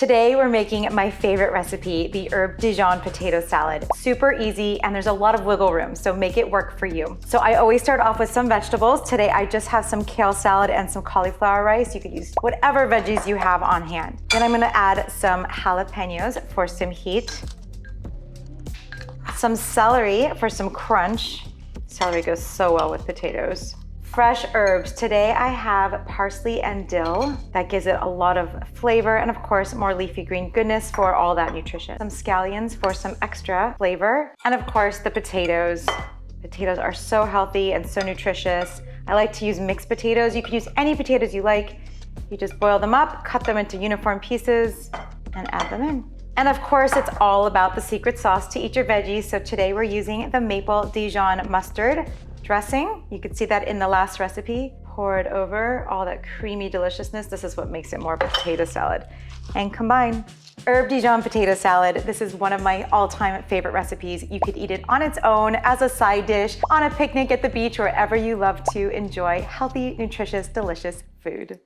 Today we're making my favorite recipe, the Herbed Dijon Potato Salad. Super easy and there's a lot of wiggle room, so make it work for you. So I always start off with some vegetables. Today I just have some kale salad and some cauliflower rice. You could use whatever veggies you have on hand. Then I'm gonna add some jalapenos for some heat, some celery for some crunch. Celery goes so well with potatoes. Fresh herbs. Today I have parsley and dill. That gives it a lot of flavor and of course more leafy green goodness for all that nutrition. Some scallions for some extra flavor. And of course the potatoes. Potatoes are so healthy and so nutritious. I like to use mixed potatoes. You could use any potatoes you like. You just boil them up, cut them into uniform pieces and add them in. And of course, it's all about the secret sauce to eat your veggies. So today we're using the maple Dijon mustard dressing. You could see that in the last recipe. Pour it over all that creamy deliciousness. This is what makes it more of a potato salad. And combine. Herbed Dijon potato salad. This is one of my all-time favorite recipes. You could eat it on its own, as a side dish, on a picnic at the beach, wherever you love to enjoy healthy, nutritious, delicious food.